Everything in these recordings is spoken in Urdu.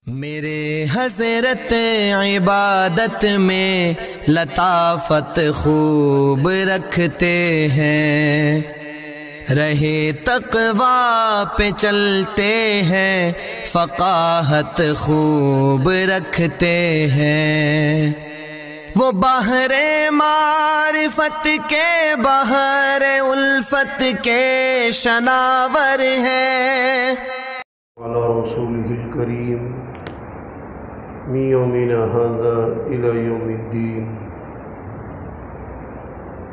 میرے حضرت عبادت میں لطافت خوب رکھتے ہیں، رہے تقویٰ پہ چلتے ہیں، فقاہت خوب رکھتے ہیں۔ وہ بحر معرفت کے بحر الفت کے شناور ہیں۔ علی رسولہ الکریم من یومنا ھذا الی یوم الدین،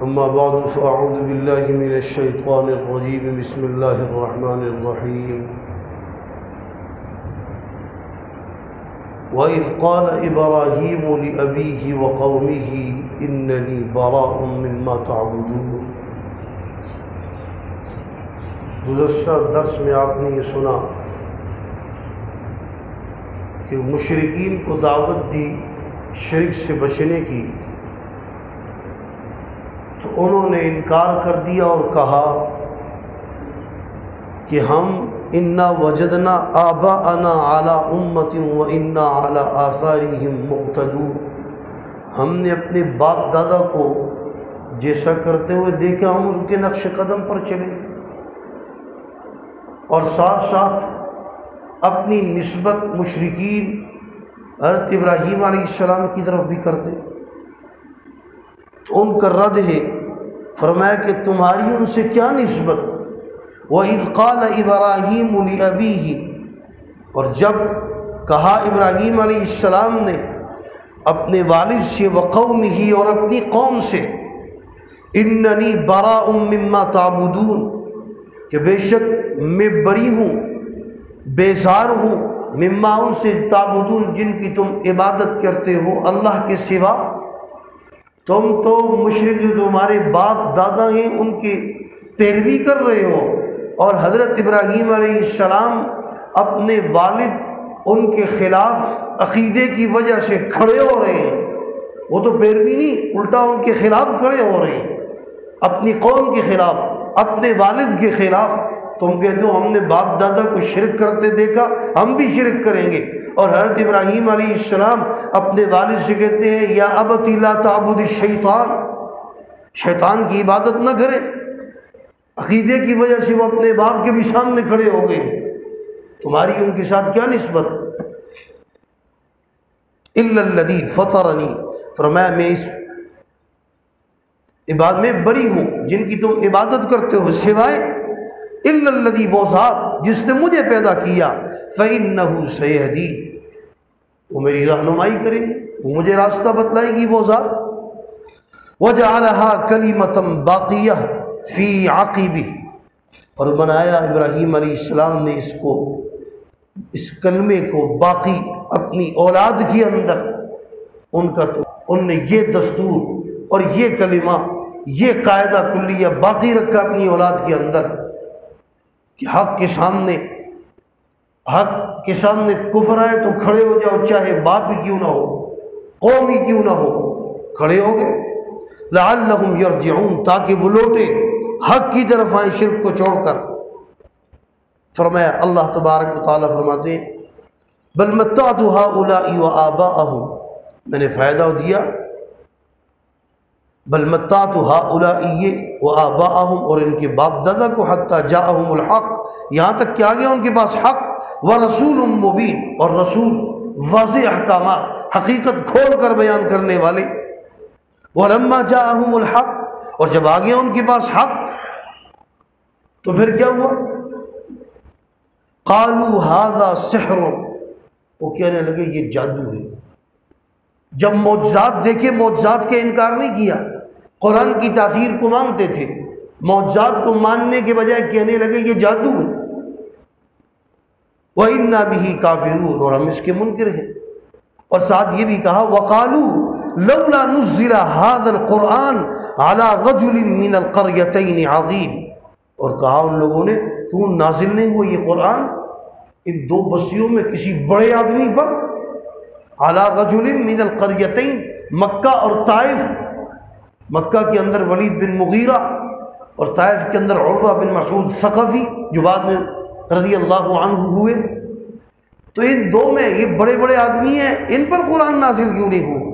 اما بعد فاعوذ باللہ من الشیطان الرجیم، بسم اللہ الرحمن الرحیم۔ وَإِذْ قَالَ إِبْرَاهِيمُ لِأَبِيهِ وَقَوْمِهِ إِنَّنِي بَرَاءٌ مِّمَّا تَعْبُدُونَ۔ گزشتہ درس میں آپ نے یہ سنا کہ مشرکین کو دعوت دی شرک سے بچنے کی، تو انہوں نے انکار کر دیا اور کہا کہ ہم انا وجدنا آباءنا علی امت و انا علی آثارہم مقتدون، ہم نے اپنے باپ دادا کو جیسا کرتے ہوئے دیکھا، ہم ان کے نقش قدم پر چلے، اور ساتھ ساتھ اپنی نسبت مشرکین حضرت ابراہیم علیہ السلام کی طرف بھی کرتے۔ تو ان کا رد ہے، فرمایا کہ تمہاری ان سے کیا نسبت؟ وَإِذْ قَالَ إِبْرَاهِيمُ لِأَبِيهِ، اور جب کہا ابراہیم علیہ السلام نے اپنے والد سے، وَقَوْمِهِ، اور اپنی قوم سے، إِنَّنِي بَرَاءٌ مِّمَّا تَعْبُدُونَ، کہ بے شک میں بری ہوں، بیزار ہوں، مما ان سے، تعبدون، جن کی تم عبادت کرتے ہو اللہ کے سوا۔ تم تو مشرک جو تمہارے باپ دادا ہیں ان کی پیروی کر رہے ہو، اور حضرت ابراہیم علیہ السلام اپنے والد ان کے خلاف عقیدے کی وجہ سے کھڑے ہو رہے ہیں۔ وہ تو پیروی نہیں، الٹا ان کے خلاف کھڑے ہو رہے ہیں، اپنی قوم کے خلاف، اپنے والد کے خلاف۔ تم کہتے ہو ہم نے باپ دادا کو شرک کرتے دیکھا، ہم بھی شرک کریں گے۔ اور حضرت ابراہیم علیہ السلام اپنے والد سے کہتے ہیں، یا ابت لا تعبد الشیطان، شیطان کی عبادت نہ کرے۔ عقیدے کی وجہ سے وہ اپنے باپ کے بھی سامنے کھڑے ہو گئے، تمہاری ان کے ساتھ کیا نسبت؟ الا الذی فطرنی، فرمایا میں اس عبادت میں بری ہوں جن کی تم عبادت کرتے ہو، سوائے الا الذی، وہ ذات جس نے مجھے پیدا کیا، فإنہ سیہدین، وہ میری رہنمائی کرے گی، وہ مجھے راستہ بتلائے گی وہ ذات۔ وجعلها کلمۃ باقیہ فی عقبہ، اور بنایا ابراہیم علیہ السلام نے اس کو، اس کلمے کو باقی اپنی اولاد کے اندر، ان کا تو ان نے یہ دستور اور یہ کلمہ، یہ قاعدہ کلیہ باقی رکھا اپنی اولاد کے اندر کہ حق کے سامنے کفر آئے تو کھڑے ہو جاؤ، چاہے باپ بھی کیوں نہ ہو، قوم ہی کیوں نہ ہو، کھڑے ہو گئے۔ لعلہم یرجعون، تاکہ وہ لوٹے، حق کی طرف آئیں، شرک کو چھوڑ کر۔ فرمایا اللہ تبارک و تعالیٰ فرماتے ہیں، بل متعت ہؤلاء وآباءہم، میں نے فائدہ دیا، بل متعت ہؤلاء وآباءہم، اور ان کے باپ دادا کو، حتی جاءہم الحق، یہاں تک کہ آ گیا ان کے پاس حق، ورسول مبین، اور رسول واضح احکامات، حقیقت کھول کر بیان کرنے والے۔ ولما جاءہم الحق، اور جب آ گیا ان کے پاس حق تو پھر کیا ہوا؟ قالوا ھذا سحر، وہ کہنے لگے یہ جادو ہے۔ جب معجزات دیکھے، معجزات کا انکار نہیں کیا، قرآن کی تاثیر کو مانتے تھے، معجزات کو ماننے کے بجائے کہنے لگے یہ جادو ہے۔ وَإِنَّا بِهِ كَافِرُونَ، اور ہم اس کے منکر ہیں۔ اور ساتھ یہ بھی کہا، وَقَالُوا لَوْلَا نُزِّلَ هَذَا الْقُرْآنُ عَلَى رَجُلٍ مِّنَ الْقَرْيَتَيْنِ عَظِيمٍ، اور کہا ان لوگوں نے، کیوں نازل نہیں ہوا یہ قرآن ان دو بستیوں میں کسی بڑے آدمی پر؟ عَلَى رَجُلٍ مِّنَ الْقَرْيَتَيْنِ، مکہ اور طائف، مکہ کے اندر ولید بن مغیرہ اور طائف کے اندر عروہ بن مسعود ثقفی جو بعد میں رضی اللہ عنہ ہوئے، تو ان دو میں یہ بڑے بڑے آدمی ہیں، ان پر قرآن نازل کیوں نہیں ہوا؟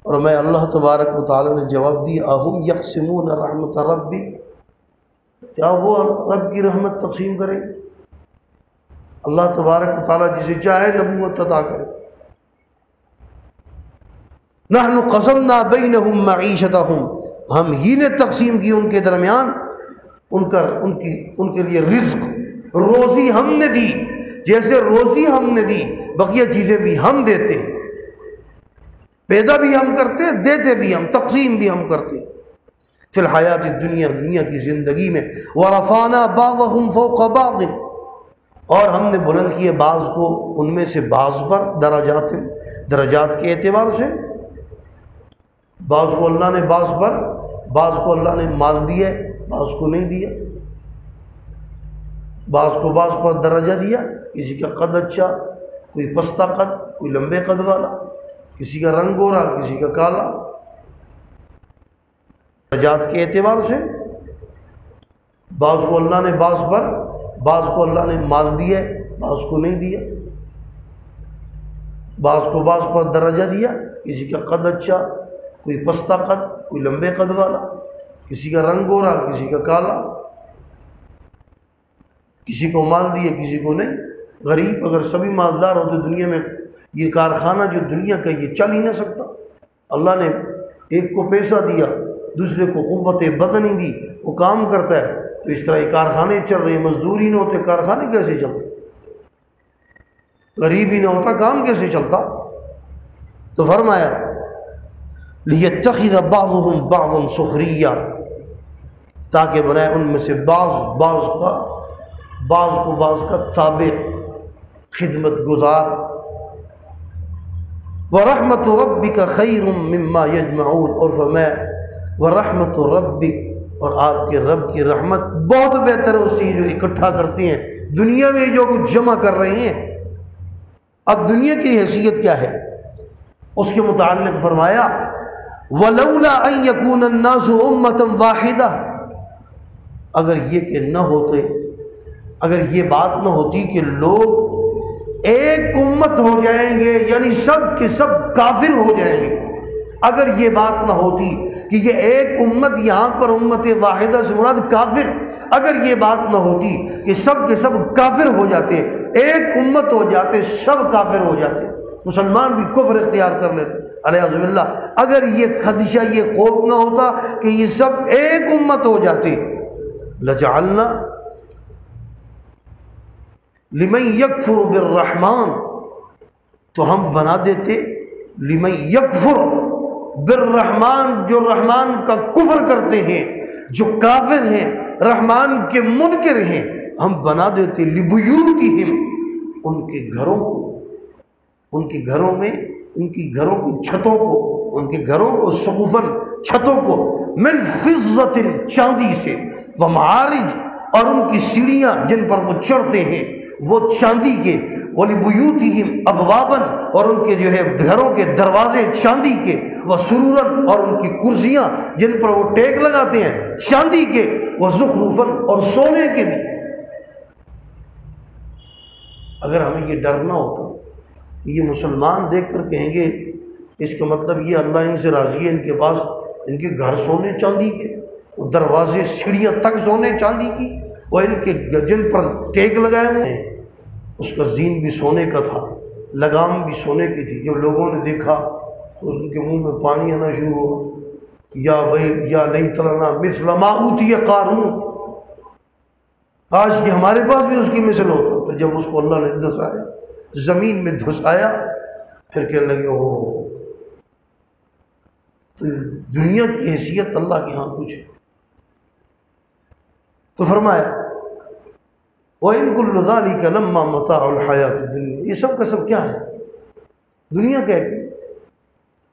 اور میں اللہ تبارک و تعالیٰ نے جواب دی اہم یقسمون رحمت ربی، کیا وہ رب کی رحمت تقسیم کریں گے؟ اللہ تبارک و تعالیٰ جسے چاہے نبوت عطا کرے۔ نحن قسمنا بینہم معیشتہم، ہم ہی نے تقسیم کی ان کے درمیان ان کے لیے رزق، روزی ہم نے دی، جیسے روزی ہم نے دی بقیہ چیزیں بھی ہم دیتے ہیں، پیدا بھی ہم کرتے، دیتے بھی ہم، تقسیم بھی ہم کرتے فی الحیات الدنیا، دنیا کی زندگی میں۔ ورفعنا بعضهم فوق بعض، اور ہم نے بلند کیے بعض کو ان میں سے بعض پر، درجات کے اعتبار سے، بعض کو اللہ نے بعض پر، بعض کو اللہ نے مال دیا، بعض کو نہیں دیا، بعض کو بعض پر درجہ دیا، کسی کا قد اچھا، کوئی پستہ قد، کوئی لمبے قد والا، کسی کا رنگ گورا، کسی کا کالا، درجات کے اعتبار سے۔ بعض کو اللہ نے بعض پر، بعض کو اللہ نے مال دیا، بعض کو نہیں دیا، بعض کو بعض پر درجہ دیا، کسی کا قد اچھا، کوئی پستہ قد، کوئی لمبے قد والا، کسی کا رنگ گورا، کسی کا کالا، کسی کو مال دیے کسی کو نہیں۔ غریب اگر سبھی مالدار ہوتے دنیا میں، یہ کارخانہ جو دنیا کا یہ چل ہی نہ سکتا۔ اللہ نے ایک کو پیسہ دیا، دوسرے کو قوت بدنی دی، وہ کام کرتا ہے، تو اس طرح یہ کارخانے چل رہے ہیں۔ مزدور ہی نہ ہوتے کارخانے کیسے چلتے؟ غریب ہی نہ ہوتا کام کیسے چلتا؟ تو فرمایا لِيَتَّخِذَ بَعْضُهُمْ بَعْضًا سُخْرِيًّا، تاکہ بنائے ان میں سے بعض کو بعض کا تابع، خدمت گزار۔ وَرَحْمَةُ رَبِّكَ خَيْرٌ مِّمَّا يَجْمَعُونَ، اور فرمایا وَرَحْمَةُ رَبِّكَ، اور آپ کے رب کی رحمت بہت بہتر ہے اس سے جو اکٹھا کرتے ہیں دنیا میں جو کچھ جمع کر رہے ہیں۔ اب دنیا کی حیثیت کیا ہے اس کے متعلق فرمایا وَلَوْلَا أَن يَكُونَ النَّاسُ أُمَّةً وَاحِدَةً، اگر یہ کہ نہ ہوتے، اگر یہ بات نہ ہوتی کہ لوگ ایک امت ہو جائیں گے، یعنی سب کے سب کافر ہو جائیں گے، اگر یہ بات نہ ہوتی کہ یہ ایک امت، یہاں پر امت واحدہ سے مراد کافر، اگر یہ بات نہ ہوتی کہ سب کے سب کافر ہو جاتے، ایک امت ہو جاتے، سب کافر ہو جاتے، مسلمان بھی کفر اختیار کر لیتے علیہ باللہ، اگر یہ خدشہ، یہ خوف نہ ہوتا کہ یہ سب ایک امت ہو جاتے، لجعلنا لمن یکفر بالرحمن، تو ہم بنا دیتے لمن یکفر بالرحمن، جو رحمان کا کفر کرتے ہیں، جو کافر ہیں، رحمان کے منکر ہیں، ہم بنا دیتے لبیوتہم، ان کے گھروں کو، ان کے گھروں میں، ان کی گھروں کی چھتوں کو، ان کے گھروں کو سقفاً، چھتوں کو، من فضۃ، چاندی سے، ومعارج، اور ان کی سیڑھیاں جن پر وہ چڑھتے ہیں وہ چاندی کے، وَلِبُيُوتِهِمْ أَبْوَابًا، اور ان کے جو ہے گھروں کے دروازے چاندی کے، وَسُرُورًا، اور ان کی کرسیاں جن پر وہ ٹیک لگاتے ہیں چاندی کے، وَزُخْرُفًا، اور سونے کے بھی۔ اگر ہمیں یہ ڈر نہ ہوتا، یہ مسلمان دیکھ کر کہیں گے اس کا مطلب یہ اللہ ان سے راضی ہے، ان کے پاس ان کے گھر سونے چاندی کے، وہ دروازے سیڑھیاں تک سونے چاندی کی، وہ ان کے جن پر ٹیک لگائے ہوئے ہیں، اس کا زین بھی سونے کا تھا، لگام بھی سونے کی تھی۔ جب لوگوں نے دیکھا تو ان کے منہ میں پانی آنا شروع ہوا، یا ویل یا لیت لنا مثل ما اوتی قارون، کاش کہ ہمارے پاس بھی اس کی مثل ہوتا۔ پھر جب اس کو اللہ نے دھسایا، زمین میں دھسایا، پھر کہنے لگے ہو تو دنیا کی حیثیت اللہ کے ہاں کچھ ہے۔ تو فرمایا وَإِن كُلُّ ذَلِكَ لَمَّا مَتَاعُ الْحَيَاةِ الدُّنْيَا، یہ سب کا سب کیا ہے؟ دنیا کا ایک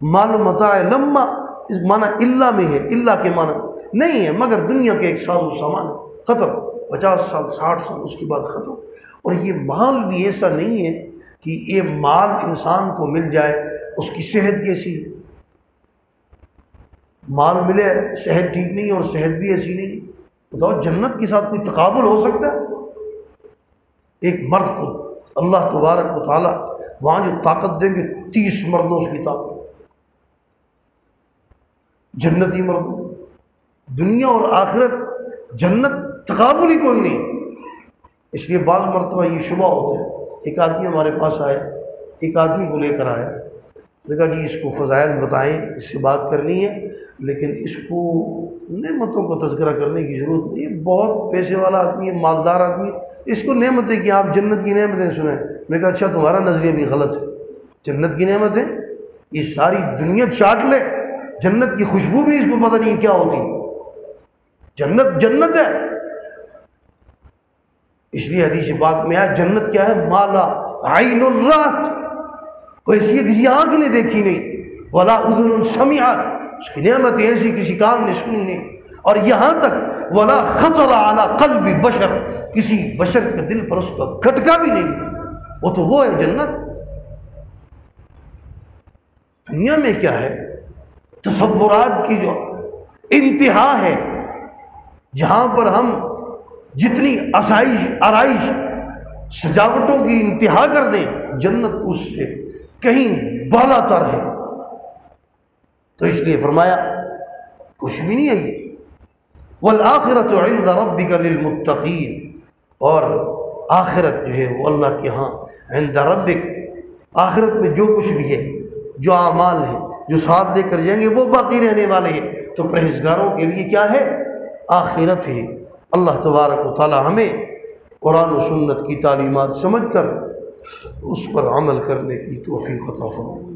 مال و متاع، لما اس معنی اللہ میں ہے، اللہ کے معنی نہیں ہے، مگر دنیا کے ایک ساز و سامان ہے، ختم، 50 سال 60 سال اس کے بعد ختم۔ اور یہ مال بھی ایسا نہیں ہے کہ یہ مال انسان کو مل جائے، اس کی صحت کیسی ہے؟ مال ملے صحت ٹھیک نہیں، اور صحت بھی ایسی نہیں، بتاؤ جنت کے ساتھ کوئی تقابل ہو سکتا ہے؟ ایک مرد کو اللہ تبارک و تعالیٰ وہاں جو طاقت دیں گے 30 مردوں اس کی طاقت، جنتی مردوں، دنیا اور آخرت جنت تقابل ہی کوئی نہیں۔ اس لیے بعض مرتبہ یہ شبہ ہوتا ہے، ایک آدمی ہمارے پاس آیا، ایک آدمی کو لے کر آیا، اس نے کہا جی اس کو فضائل بتائیں، اس سے بات کرنی ہے، لیکن اس کو نعمتوں کو تذکرہ کرنے کی ضرورت نہیں، یہ بہت پیسے والا آدمی ہے، مالدار آدمی ہے، اس کو نعمتیں کہ آپ جنت کی نعمتیں سنیں۔ میں نے کہا اچھا تمہارا نظریہ بھی غلط ہے، جنت کی نعمتیں یہ ساری دنیا چاٹ لے، جنت کی خوشبو بھی اس کو پتہ نہیں کیا ہوتی ہے، جنت جنت ہے۔ اس لیے حدیث پاک میں آیا جنت کیا ہے؟ مالا عین الرات، کوئی ایسی کسی آنکھ نے دیکھی نہیں، ولا اذن سمعت، اس کی نعمتیں ایسی کسی کان نے سنی نہیں، اور یہاں تک ولا خطر علی قلب بشر، کسی بشر کے دل پر اس کا کھٹکا بھی نہیں گیا، وہ تو وہ ہے جنت۔ دنیا میں کیا ہے؟ تصورات کی جو انتہا ہے، جہاں پر ہم جتنی آسائش آرائش سجاوٹوں کی انتہا کر دیں، جنت اس سے کہیں بالا تر ہے۔ تو اس لیے فرمایا کچھ بھی نہیں ہے یہ، والآخرۃ عند ربک للمتقین، اور آخرت جو ہے وہ اللہ کے ہاں عند ربک، آخرت میں جو کچھ بھی ہے، جو اعمال ہیں جو ساتھ لے کر جائیں گے وہ باقی رہنے والے ہیں، تو پرہیزگاروں کے لیے کیا ہے؟ آخرت ہے۔ اللہ تبارک و تعالی ہمیں قرآن و سنت کی تعلیمات سمجھ کر اس پر عمل کرنے کی توفیق عطا فرمائے۔